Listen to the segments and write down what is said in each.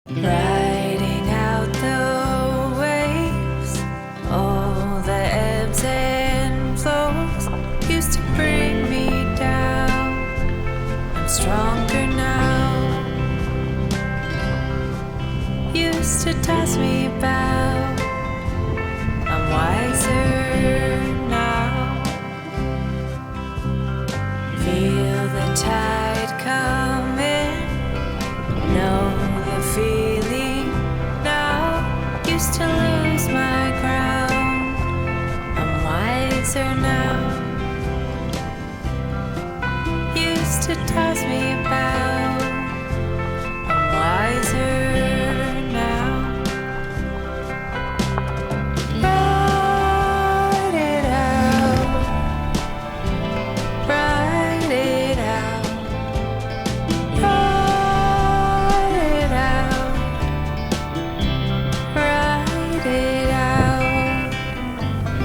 Riding out the waves, all the ebbs and flows used to bring me down. I'm stronger now, used to toss me about. I'm wiser now, feel the tide coming, know the feeling now, used to lose my ground. I'm wiser now, used to toss me about. I'm wiser now. Ride it out, ride it out, ride it out, ride it out.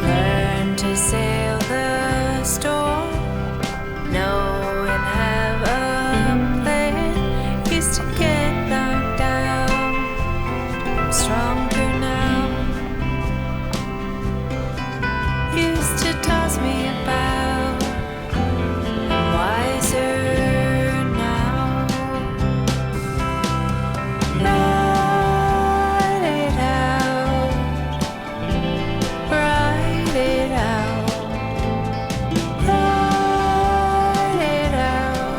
Learn to sail the storm, know and have a plan. Used to get knocked down, I'm stronger now. Used to toss me about, I'm wiser now. Ride it out, ride it out, ride it out,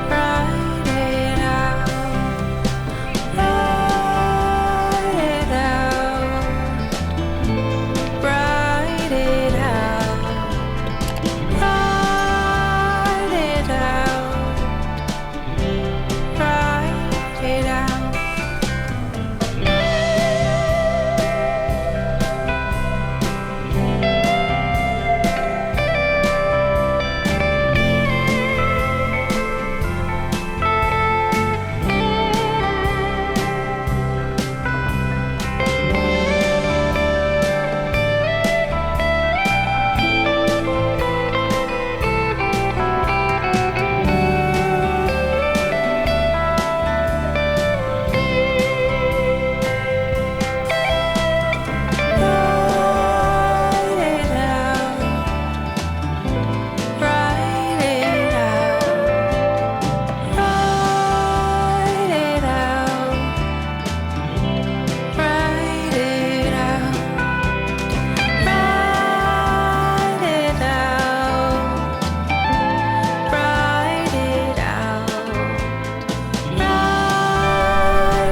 ride it out, ride it out, ride it out, ride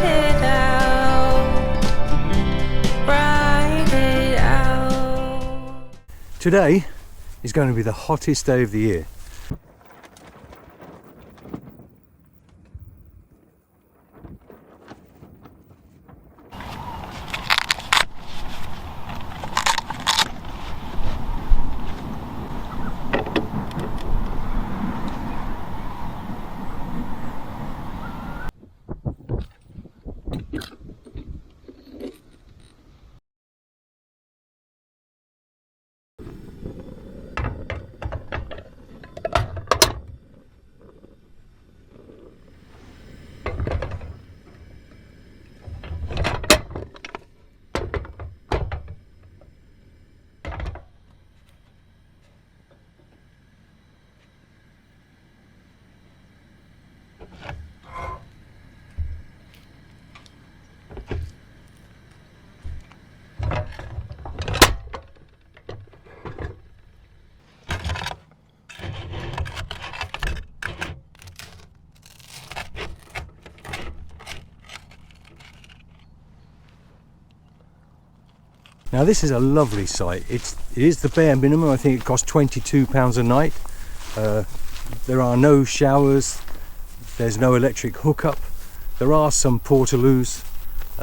it out, ride it out. Today is going to be the hottest day of the year. Now this is a lovely site. It is the bare minimum. I think it costs £22 a night. There are no showers, there's no electric hookup, there are some portaloos,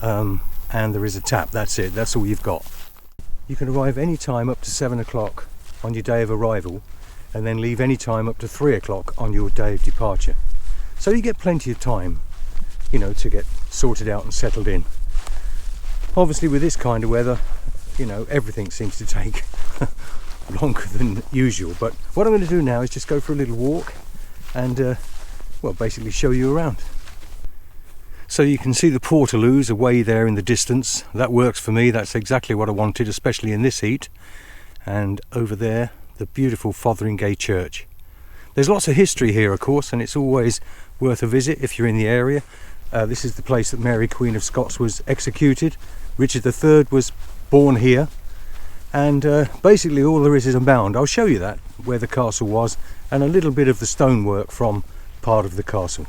and there is a tap. That's it, that's all you've got. You can arrive any time up to 7 o'clock on your day of arrival, and then leave any time up to 3 o'clock on your day of departure. So you get plenty of time, you know, to get sorted out and settled in. Obviously with this kind of weather, you know, everything seems to take longer than usual. But what I'm going to do now is just go for a little walk and well, basically show you around. So you can see the Portaloos away there in the distance. That works for me. That's exactly what I wanted, especially in this heat. And over there, the beautiful Fotheringhay Church. There's lots of history here, of course, and it's always worth a visit if you're in the area. This is the place that Mary Queen of Scots was executed. Richard III was born here. And basically all there is a mound. I'll show you that, where the castle was, and a little bit of the stonework from part of the castle.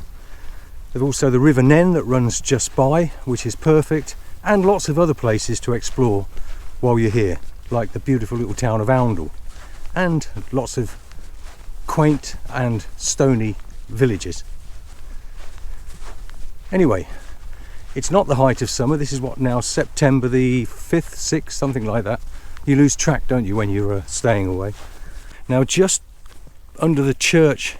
There's also the River Nene that runs just by, which is perfect, and lots of other places to explore while you're here, like the beautiful little town of Oundle, and lots of quaint and stony villages. Anyway, it's not the height of summer. This is what now, September the 5th, 6th, something like that. You lose track, don't you, when you're staying away. Now, just under the church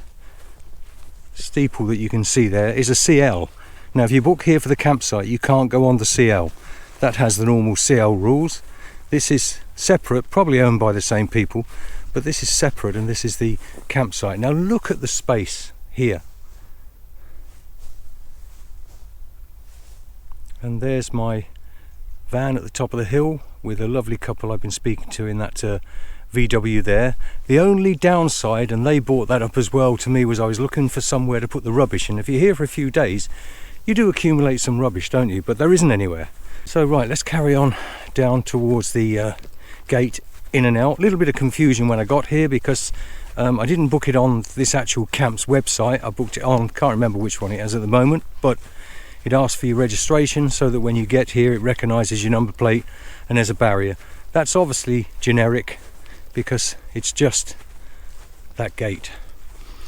steeple that you can see there is a CL. Now, if you book here for the campsite, you can't go on the CL. That has the normal CL rules. This is separate, probably owned by the same people, but this is separate, and this is the campsite. Now, look at the space here. And there's my van at the top of the hill with a lovely couple I've been speaking to in that VW there. The only downside, and they brought that up as well to me, was I was looking for somewhere to put the rubbish, and if you're here for a few days you do accumulate some rubbish, don't you? But there isn't anywhere. So right, let's carry on down towards the gate in and out. A little bit of confusion when I got here because I didn't book it on this actual camp's website. I booked it on, can't remember which one it is at the moment, but it asks for your registration so that when you get here it recognises your number plate and there's a barrier. That's obviously generic because it's just that gate.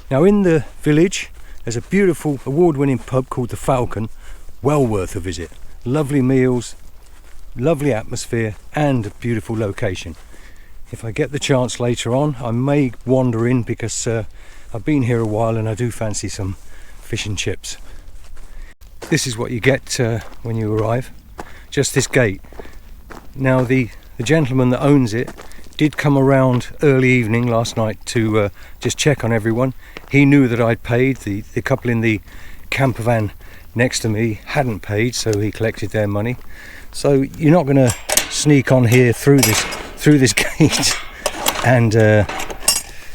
Now, in the village there's a beautiful award-winning pub called the Falcon, well worth a visit. Lovely meals, lovely atmosphere, and a beautiful location. If I get the chance later on, I may wander in because I've been here a while and I do fancy some fish and chips. This is what you get when you arrive, just this gate. Now, the gentleman that owns it did come around early evening last night to just check on everyone. He knew that I'd paid. The couple in the campervan next to me hadn't paid, so he collected their money. So you're not going to sneak on here through this gate and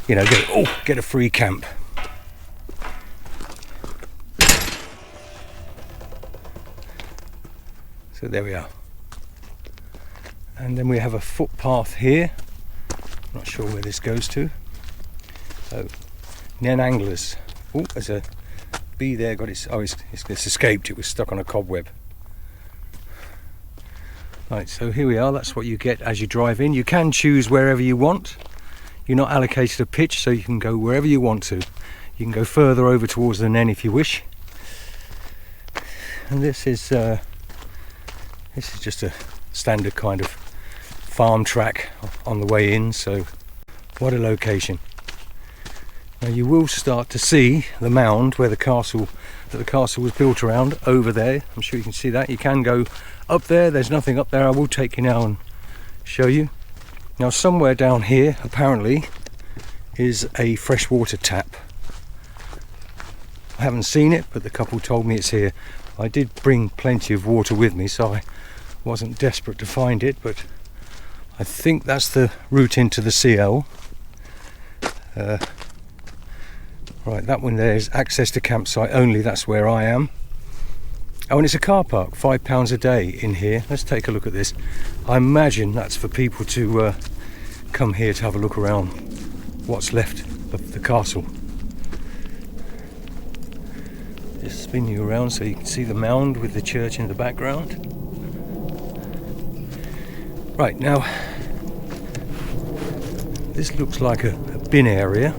you know, get a free camp. So there we are. And then we have a footpath here. Not sure where this goes to. So, Nene Anglers. Oh, there's a bee there. Got its. Oh, it's escaped. It was stuck on a cobweb. Right. So here we are. That's what you get as you drive in. You can choose wherever you want. You're not allocated a pitch, so you can go wherever you want to. You can go further over towards the Nene if you wish. And this is just a standard kind of farm track on the way in, so what a location. Now you will start to see the mound where the castle was built around over there. I'm sure you can see that. You can go up there. There's nothing up there. I will take you now and show you. Now, somewhere down here apparently is a freshwater tap. I haven't seen it, but the couple told me it's here. I did bring plenty of water with me, so I wasn't desperate to find it, but I think that's the route into the CL. Right, that one there is access to campsite only. That's where I am. Oh, and it's a car park, £5 a day in here. Let's take a look at this. I imagine that's for people to come here to have a look around what's left of the castle. Just spin you around so you can see the mound with the church in the background. Right, now this looks like a bin area.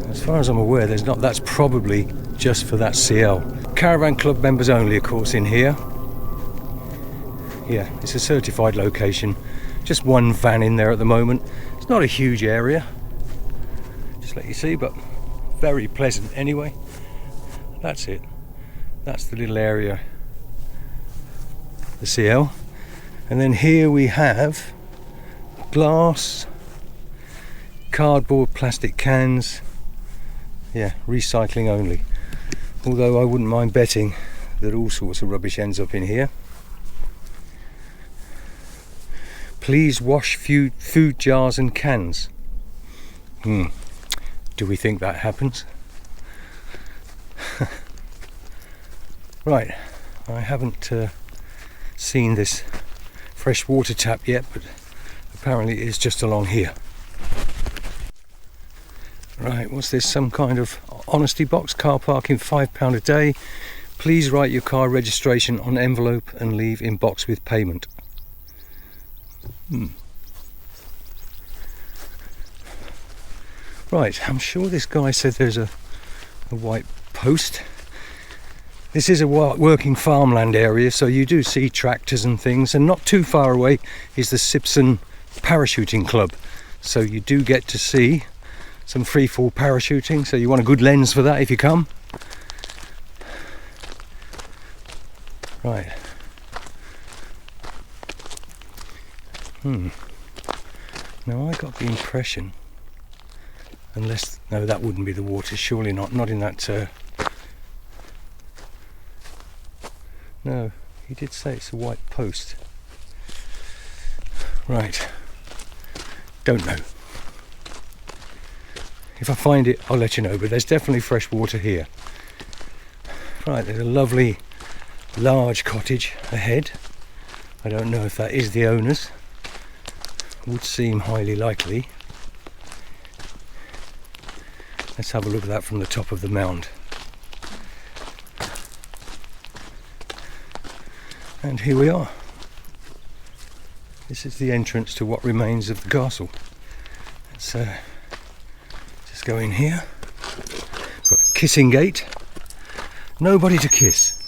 As far as I'm aware, there's not. That's probably just for that CL. Caravan club members only, of course, in here. Yeah, it's a certified location. Just one van in there at the moment. It's not a huge area, just let you see, but very pleasant anyway. That's it. That's the little area, the CL. And then here we have glass, cardboard, plastic cans. Yeah, recycling only. Although I wouldn't mind betting that all sorts of rubbish ends up in here. Please wash food jars and cans. Do we think that happens? Right, I haven't seen this fresh water tap yet, but apparently it is just along here. Right, what's this? Some kind of honesty box? Car parking £5 a day. Please write your car registration on envelope and leave in box with payment. Right, I'm sure this guy said there's a white post. This is a working farmland area, so you do see tractors and things, and not too far away is the Sipson Parachuting Club, so you do get to see some free fall parachuting, so you want a good lens for that if you come. Right. Now I got the impression, unless, no, that wouldn't be the water, surely not in that, no, he did say it's a white post. Right, don't know. If I find it, I'll let you know, but there's definitely fresh water here. Right, there's a lovely large cottage ahead. I don't know if that is the owner's. Would seem highly likely. Let's have a look at that from the top of the mound. And here we are. This is the entrance to what remains of the castle. Let's just go in here. Got kissing gate. Nobody to kiss.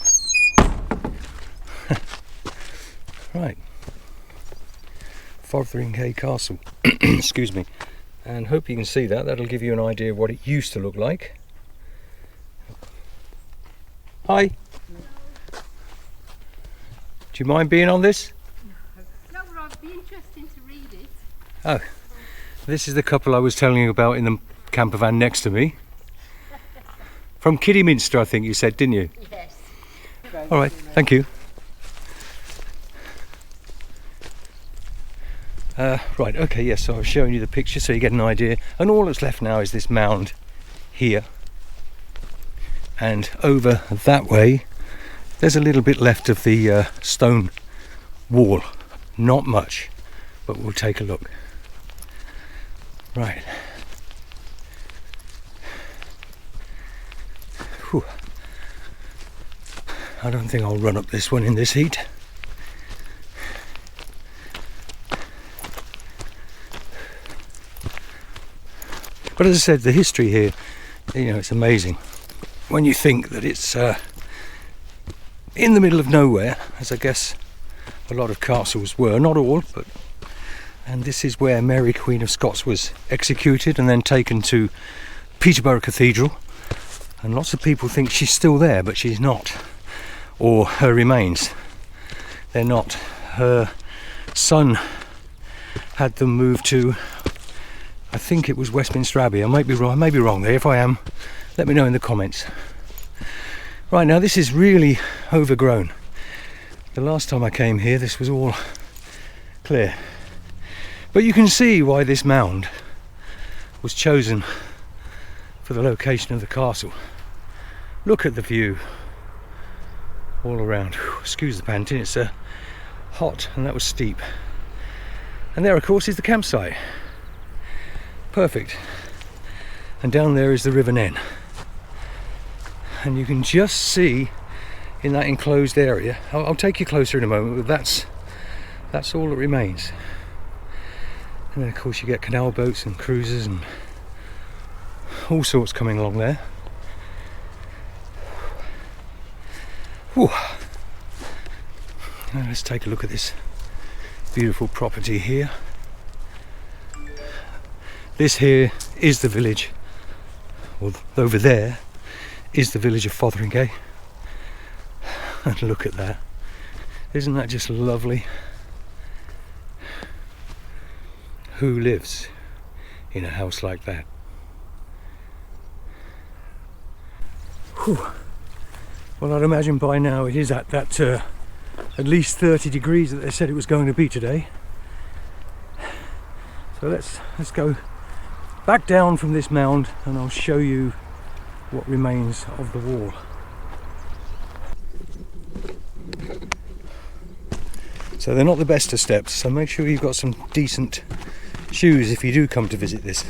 Right. Fotheringhay Castle. Excuse me. And hope you can see that. That'll give you an idea of what it used to look like. Hi. Do you mind being on this? No, but I'd be interested to read it. Oh, this is the couple I was telling you about in the camper van next to me. From Kidderminster, I think you said, didn't you? Yes. All right, thank you. Right, okay, yes, so I was showing you the picture so you get an idea. And all that's left now is this mound here. And over that way, there's a little bit left of the stone wall. Not much, but we'll take a look. Right. Whew. I don't think I'll run up this one in this heat. But as I said, the history here, you know, it's amazing. When you think that it's in the middle of nowhere, as I guess a lot of castles were, not all, but, and this is where Mary Queen of Scots was executed and then taken to Peterborough Cathedral, and lots of people think she's still there, but she's not, or her remains, they're not. Her son had them moved to, I think it was Westminster Abbey. I might be wrong there. If I am, let me know in the comments. Right, now this is really overgrown. The last time I came here, this was all clear. But you can see why this mound was chosen for the location of the castle. Look at the view all around. Whew, excuse the panting, it's hot and that was steep. And there, of course, is the campsite. Perfect. And down there is the River Nene. And you can just see in that enclosed area, I'll take you closer in a moment, but that's all that remains. And then of course you get canal boats and cruisers and all sorts coming along there. Whew. Now let's take a look at this beautiful property here. This here is the village, or over there is the village of Fotheringhay. And look at that. Isn't that just lovely? Who lives in a house like that? Whew. Well, I'd imagine by now it is at that at least 30 degrees that they said it was going to be today. So let's go back down from this mound and I'll show you what remains of the wall. So they're not the best of steps, so make sure you've got some decent shoes if you do come to visit this.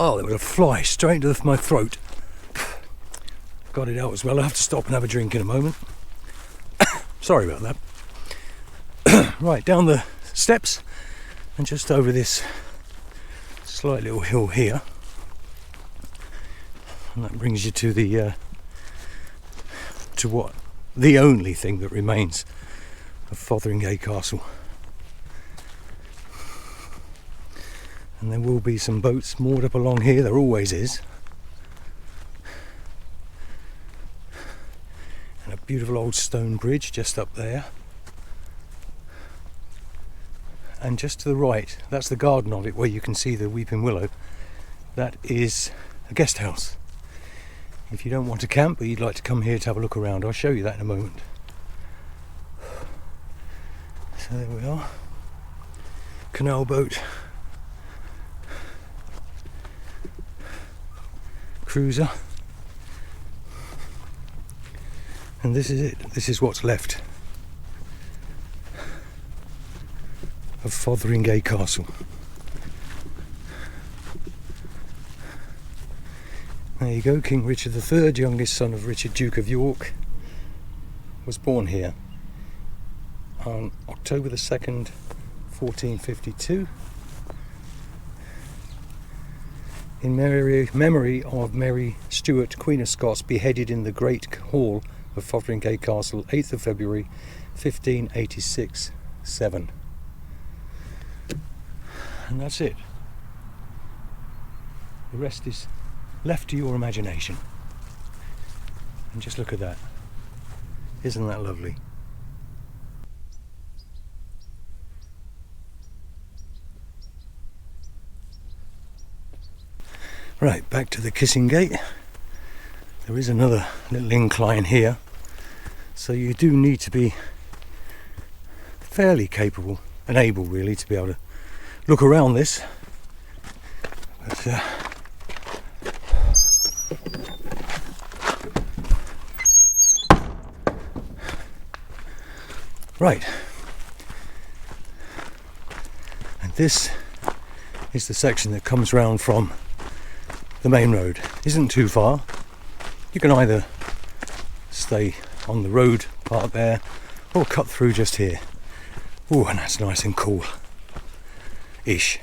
Oh, there was a fly straight into my throat. Got it out as well. I'll have to stop and have a drink in a moment. Sorry about that. Right, down the steps and just over this slight little hill here. And that brings you to the only thing that remains of Fotheringhay Castle. And there will be some boats moored up along here, there always is. And a beautiful old stone bridge just up there. And just to the right, that's the garden of it where you can see the weeping willow. That is a guest house. If you don't want to camp but you'd like to come here to have a look around, I'll show you that in a moment. So there we are. Canal boat. Cruiser, and this is it. This is what's left of Fotheringhay Castle. There you go. King Richard III, youngest son of Richard, Duke of York, was born here on October the 2nd, 1452. In memory of Mary Stuart, Queen of Scots, beheaded in the Great Hall of Fotheringhay Castle, 8th of February 1586-7. And that's it. The rest is left to your imagination. And just look at that. Isn't that lovely? Right, back to the Kissing Gate. There is another little incline here, so you do need to be fairly capable and able really to be able to look around this. But right, and this is the section that comes round from the main road. Isn't too far. You can either stay on the road part there or cut through just here. Oh, and that's nice and cool ish.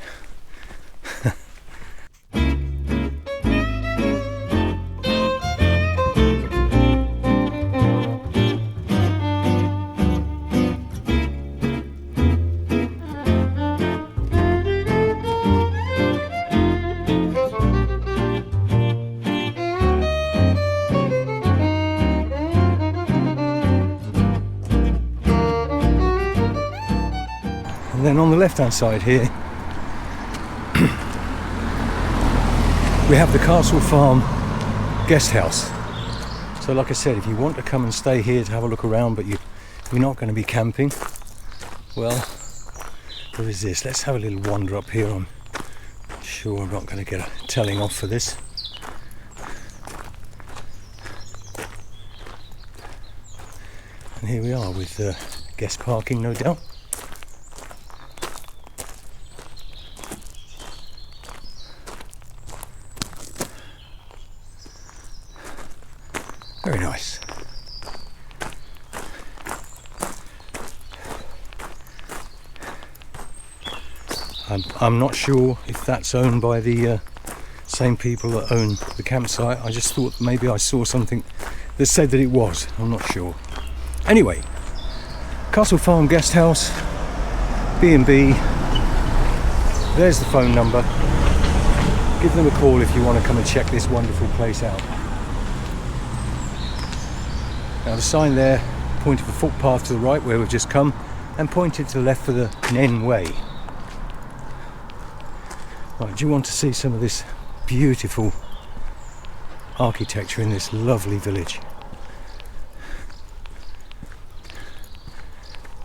And then on the left hand side here we have the Castle Farm guest house. So like I said, if you want to come and stay here to have a look around but you're not going to be camping, well, there is this. Let's have a little wander up here. I'm sure I'm not going to get a telling off for this. And here we are with guest parking, no doubt. Very nice. I'm not sure if that's owned by the same people that own the campsite. I just thought maybe I saw something that said that it was. I'm not sure. Anyway, Castle Farm Guest House, B&B, There's the phone number. Give them a call if you want to come and check this wonderful place out. Now the sign there pointed the footpath to the right where we've just come, and pointed to the left for the Nene Way. Right, do you want to see some of this beautiful architecture in this lovely village?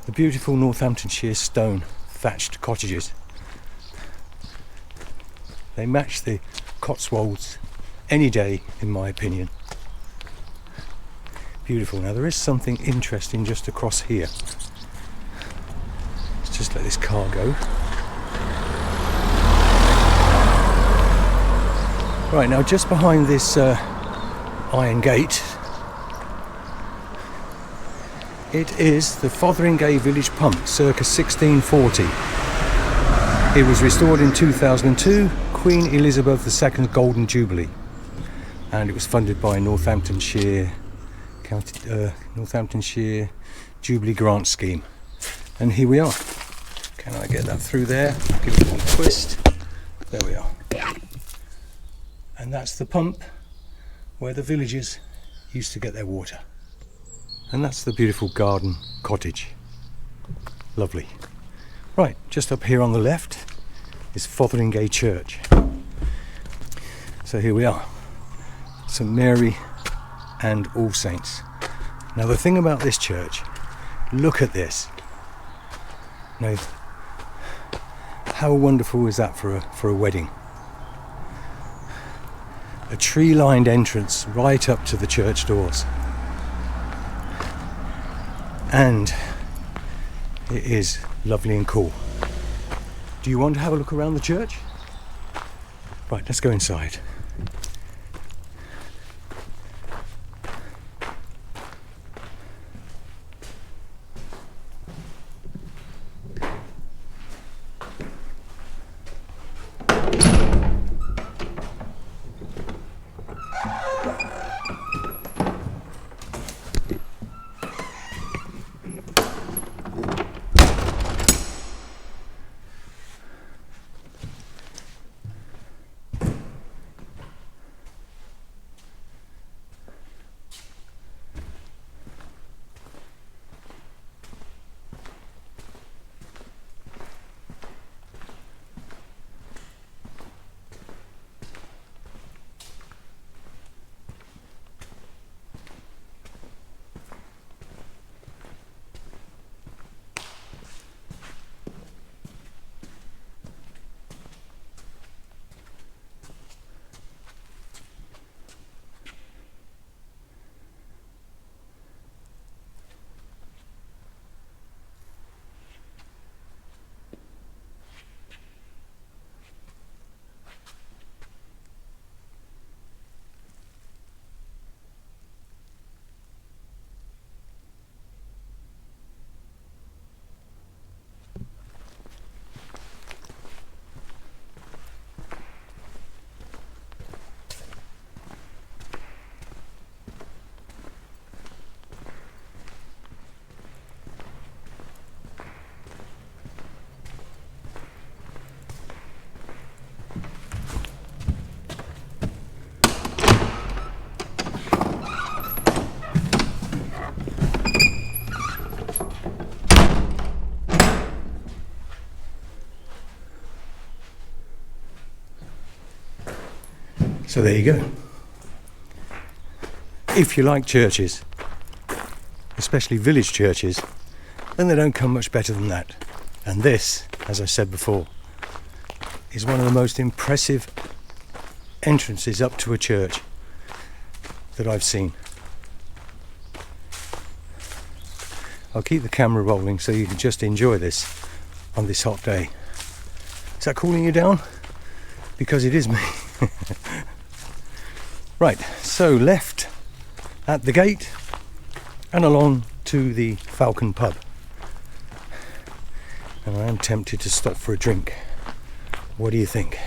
The beautiful Northamptonshire stone thatched cottages. They match the Cotswolds any day, in my opinion. Beautiful. Now there is something interesting just across here. Let's just let this car go. Right, now just behind this iron gate, it is the Fotheringhay village pump, circa 1640. It was restored in 2002, Queen Elizabeth II's Golden Jubilee, and it was funded by Northamptonshire Jubilee Grant Scheme. And here we are. Can I get that through there? Give it a little twist. There we are. And that's the pump where the villagers used to get their water. And that's the beautiful garden cottage. Lovely. Right, just up here on the left is Fotheringhay Church. So here we are, St Mary and All Saints. Now the thing about this church, look at this. Now, how wonderful is that for a wedding? A tree-lined entrance right up to the church doors. And it is lovely and cool. Do you want to have a look around the church? Right, let's go inside. So there you go. If you like churches, especially village churches, then they don't come much better than that. And this, as I said before, is one of the most impressive entrances up to a church that I've seen. I'll keep the camera rolling so you can just enjoy this on this hot day. Is that cooling you down? Because it is me. Right, so left at the gate and along to the Falcon pub. And I am tempted to stop for a drink. What do you think?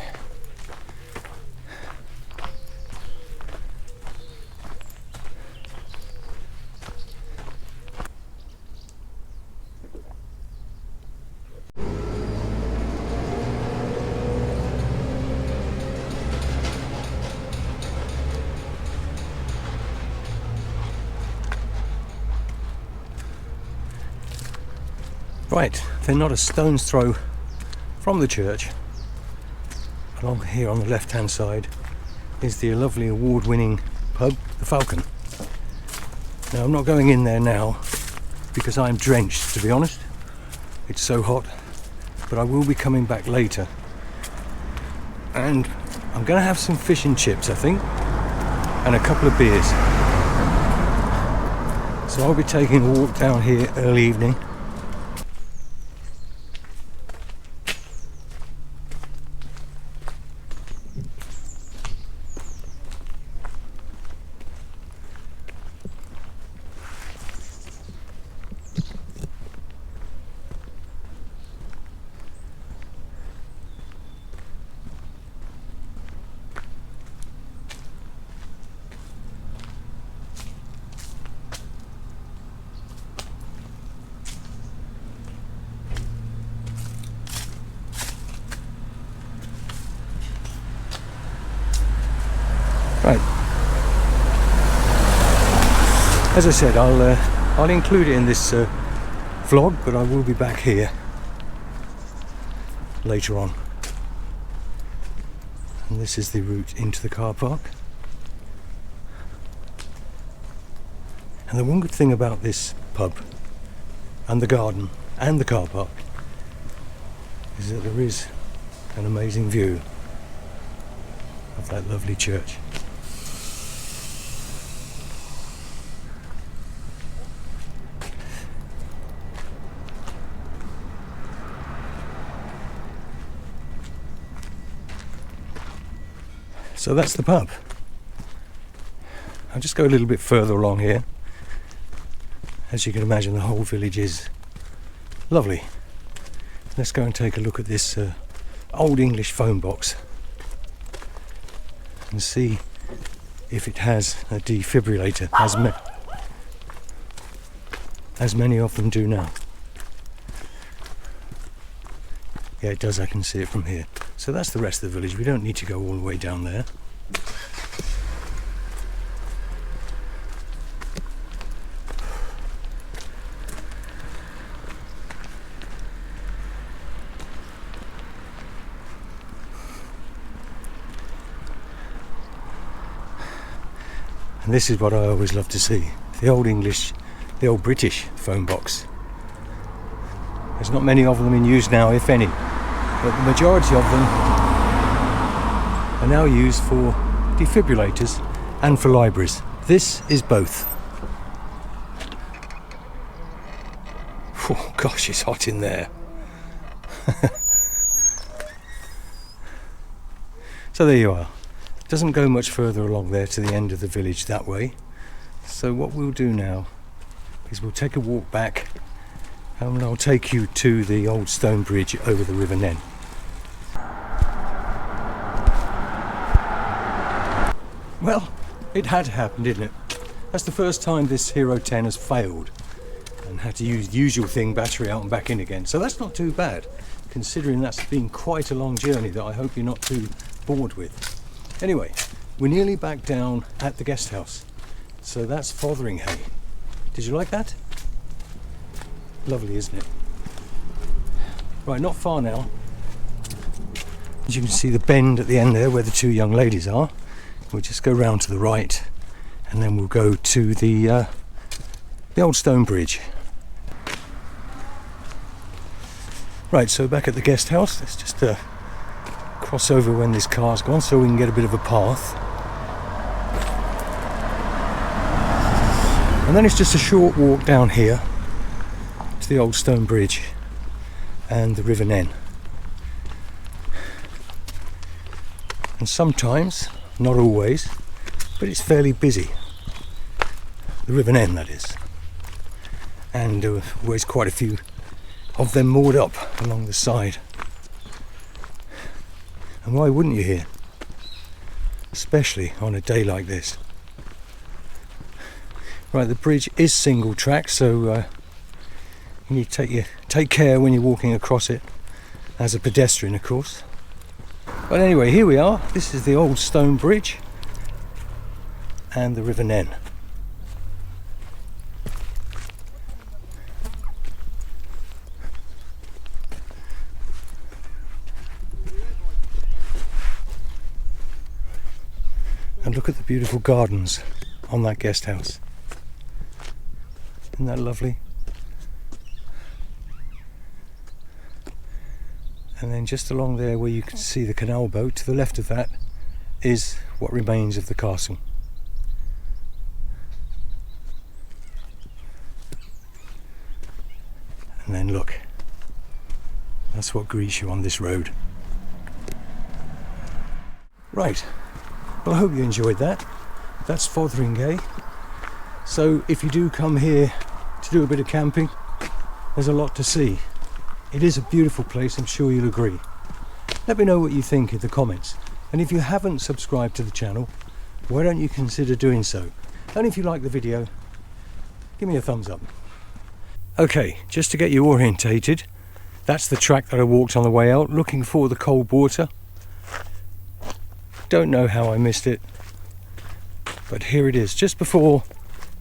Right, they're not a stone's throw from the church. Along here on the left hand side is the lovely award-winning pub, the Falcon. Now I'm not going in there now because I'm drenched, to be honest. It's so hot, but I will be coming back later. And I'm going to have some fish and chips, I think, and a couple of beers. So I'll be taking a walk down here early evening. Right. As I said, I'll include it in this vlog, but I will be back here later on. And this is the route into the car park. And the one good thing about this pub and the garden and the car park is that there is an amazing view of that lovely church. So that's the pub. I'll just go a little bit further along here. As you can imagine, the whole village is lovely. Let's go and take a look at this old English phone box and see if it has a defibrillator, as many of them do now. Yeah, it does. I can see it from here. So that's the rest of the village. We don't need to go all the way down there. And this is what I always love to see. The old English, the old British phone box. There's not many of them in use now, if any. But the majority of them are now used for defibrillators and for libraries. This is both. Oh gosh, it's hot in there. So there you are. It doesn't go much further along there to the end of the village that way. So what we'll do now is we'll take a walk back and I'll take you to the old stone bridge over the River Nene. Well, it had happened, didn't it? That's the first time this Hero 10 has failed and had to use the usual thing, battery out and back in again. So that's not too bad, considering that's been quite a long journey that I hope you're not too bored with. Anyway, we're nearly back down at the guest house. So that's Fotheringhay. Did you like that? Lovely, isn't it? Right, not far now. As you can see the bend at the end there where the two young ladies are. We'll just go round to the right and then we'll go to the old stone bridge. Right, so back at the guest house, let's just cross over when this car's gone so we can get a bit of a path. And then it's just a short walk down here to the old stone bridge and the River Nene. And sometimes, not always, but it's fairly busy. The River Nene, that is. And always quite a few of them moored up along the side. And why wouldn't you here? Especially on a day like this. Right, the bridge is single track, so you need to take care when you're walking across it, as a pedestrian of course. But anyway, here we are. This is the old stone bridge and the River Nene. And look at the beautiful gardens on that guest house. Isn't that lovely? And then just along there where you can see the canal boat, to the left of that is what remains of the castle. And then look, that's what greets you on this road. Right, well I hope you enjoyed that. That's Fotheringhay. So if you do come here to do a bit of camping, there's a lot to see. It is a beautiful place, I'm sure you'll agree. Let me know what you think in the comments. And if you haven't subscribed to the channel, why don't you consider doing so? And if you like the video, give me a thumbs up. Okay, just to get you orientated, that's the track that I walked on the way out, looking for the cold water. Don't know how I missed it, but here it is, just before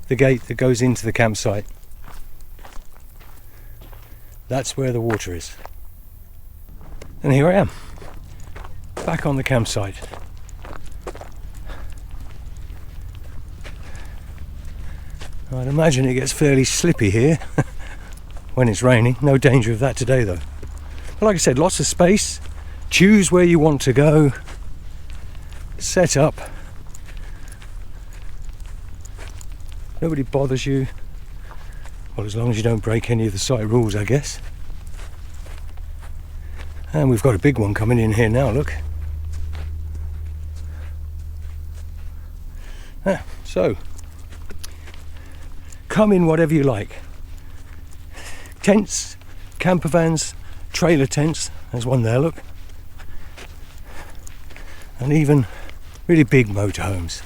the gate that goes into the campsite. That's where the water is. And here I am, back on the campsite. I'd imagine it gets fairly slippy here when it's raining. No danger of that today though. But like I said, lots of space. Choose where you want to go. Set up. Nobody bothers you. Well, as long as you don't break any of the site rules, I guess. And we've got a big one coming in here now, look. So, come in whatever you like. Tents, campervans, trailer tents, there's one there, look. And even really big motorhomes.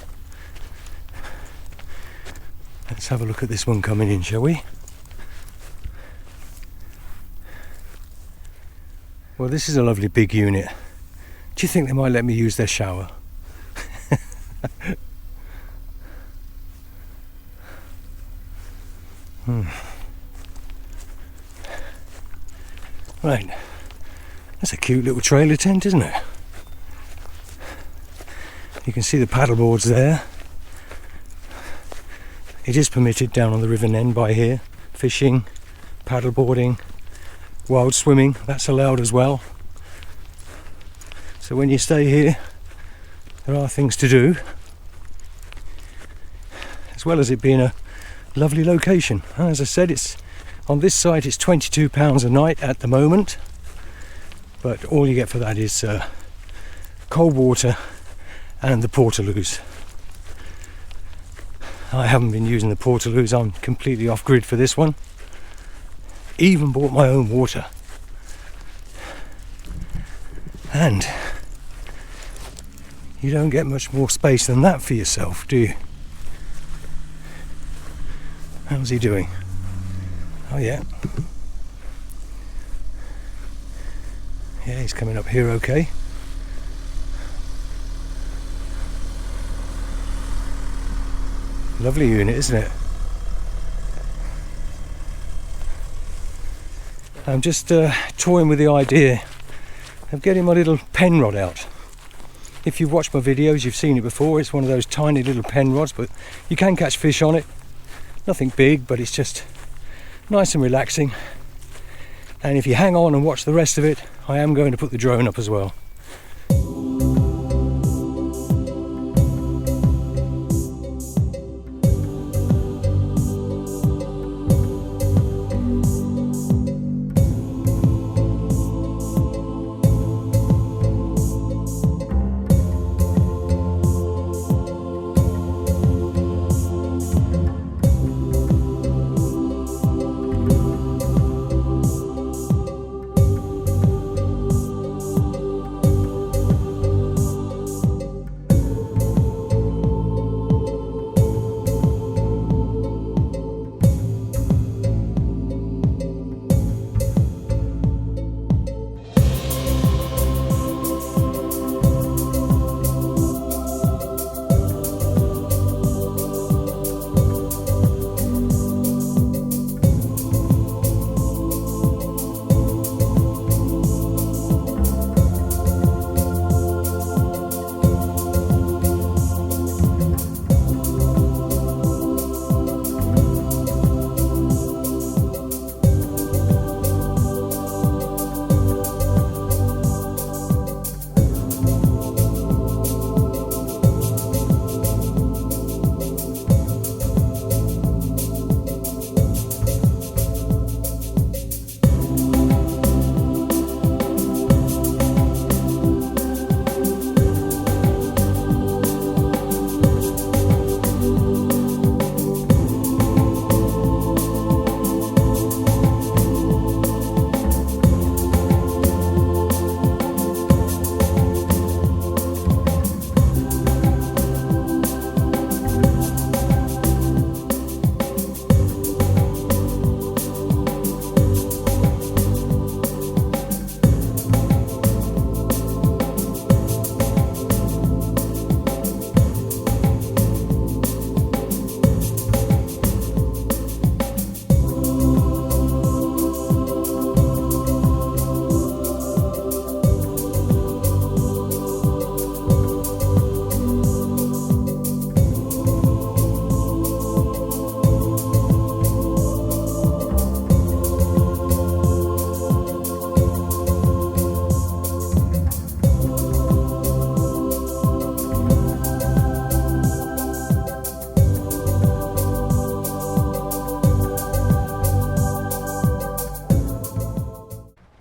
Let's have a look at this one coming in, shall we? Well, this is a lovely big unit. Do you think they might let me use their shower? Right, that's a cute little trailer tent, isn't it? You can see the paddle boards there. It is permitted down on the River Nene by here. Fishing, paddle boarding, wild swimming, that's allowed as well. So when you stay here, there are things to do, as well as it being a lovely location. As I said, it's on this site it's £22 a night at the moment, but all you get for that is cold water and the portaloos. I haven't been using the portaloos, I'm completely off grid for this one. Even bought my own water. And you don't get much more space than that for yourself, do you? How's he doing? Oh yeah. Yeah, he's coming up here okay. Lovely unit, isn't it? I'm just toying with the idea of getting my little pen rod out. If you've watched my videos, you've seen it before. It's one of those tiny little pen rods, but you can catch fish on it. Nothing big, but it's just nice and relaxing. And if you hang on and watch the rest of it, I am going to put the drone up as well.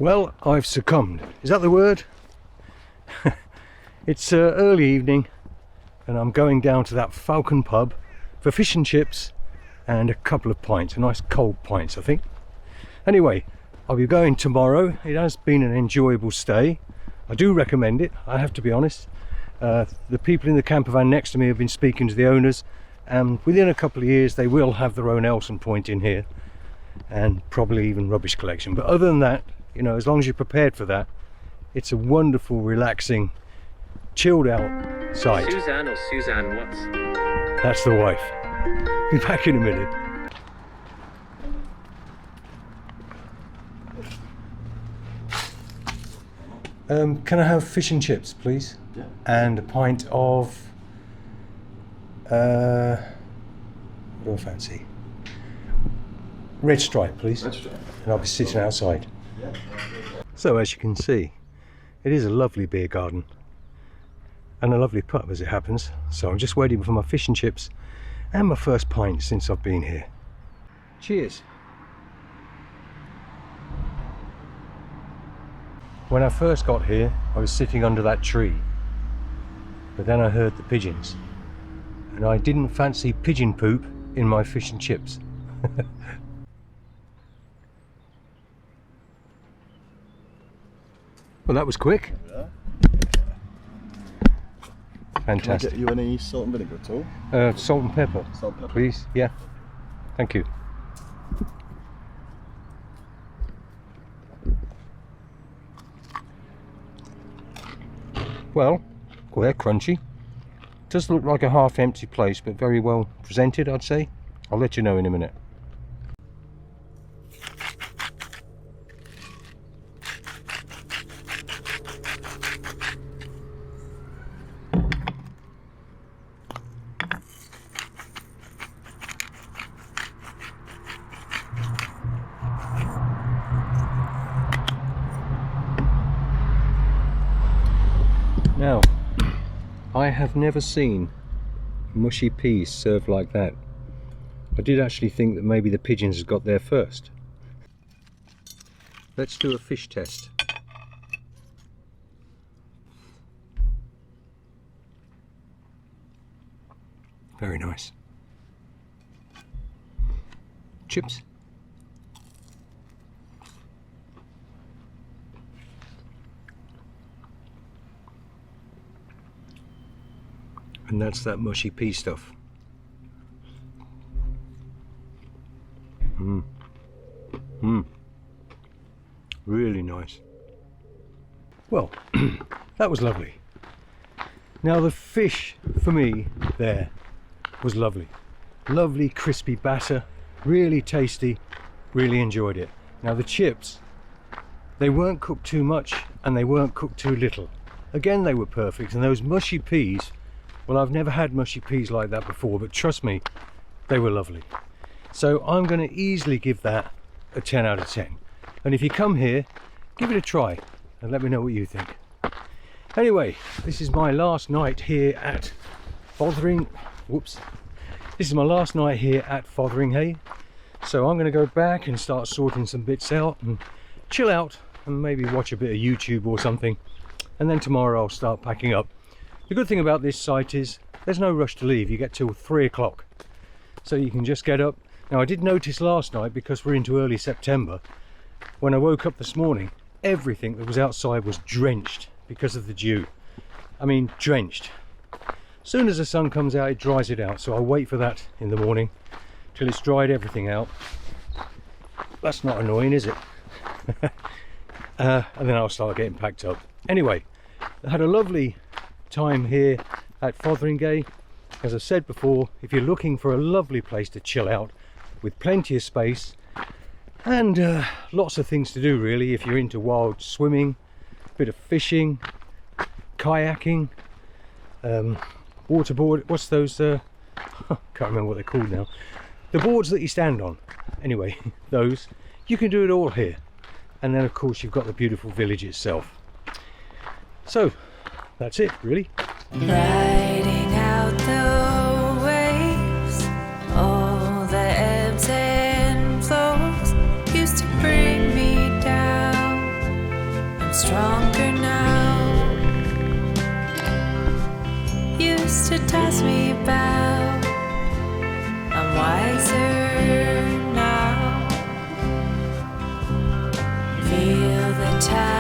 Well, I've succumbed. Is that the word? It's early evening and I'm going down to that Falcon pub for fish and chips and a couple of pints, nice cold pints I think. Anyway, I'll be going tomorrow. It has been an enjoyable stay. I do recommend it, I have to be honest. The people in the camper van next to me have been speaking to the owners, and within a couple of years they will have their own Elson point in here and probably even rubbish collection. But other than that, you know, as long as you're prepared for that, it's a wonderful, relaxing, chilled out site. Suzanne or Suzanne Watts? That's the wife. Be back in a minute. Can I have fish and chips, please? Yeah. And a pint of... what do I fancy? Red Stripe, please. Red Stripe. And I'll be sitting outside. Yeah. So as you can see, it is a lovely beer garden. And a lovely pub as it happens. So I'm just waiting for my fish and chips and my first pint since I've been here. Cheers. When I first got here, I was sitting under that tree, but then I heard the pigeons, and I didn't fancy pigeon poop in my fish and chips. Well, that was quick. Yeah. Fantastic. Can I get you any salt and vinegar at all? Salt and pepper, Salt and pepper. please. Yeah, thank you. Well, quite crunchy. Does look like a half empty place, but very well presented, I'd say. I'll let you know in a minute. Now, I have never seen mushy peas served like that. I did actually think that maybe the pigeons had got there first. Let's do a fish test. Very nice. Chips. And that's that mushy pea stuff. Really nice. Well, that was lovely. Now the fish for me there was lovely. Lovely crispy batter, really tasty, really enjoyed it. Now the chips, they weren't cooked too much and they weren't cooked too little. Again, they were perfect. And those mushy peas, well, I've never had mushy peas like that before, but trust me, they were lovely. So I'm going to easily give that a 10 out of 10. And if you come here, give it a try and let me know what you think. Anyway, this is my last night here at This is my last night here at Fotheringhay. So I'm going to go back and start sorting some bits out and chill out and maybe watch a bit of YouTube or something. And then tomorrow I'll start packing up. The good thing about this site is there's no rush to leave. You get till 3 o'clock. So you can just get up. Now I did notice last night, because we're into early September, when I woke up this morning, everything that was outside was drenched because of the dew. I mean, drenched. As soon as the sun comes out, it dries it out. So I'll wait for that in the morning till it's dried everything out. That's not annoying, is it? And then I'll start getting packed up. Anyway, I had a lovely time here at Fotheringhay. As I said before, if you're looking for a lovely place to chill out with plenty of space and lots of things to do really, if you're into wild swimming, a bit of fishing, kayaking, waterboard, what's those, can't remember what they're called now, the boards that you stand on, anyway, those, you can do it all here. And then of course you've got the beautiful village itself. So that's it really. Riding out the waves, all the ebbs and flows used to bring me down. younger now. Used to toss me about. I'm wiser now. Feel the tide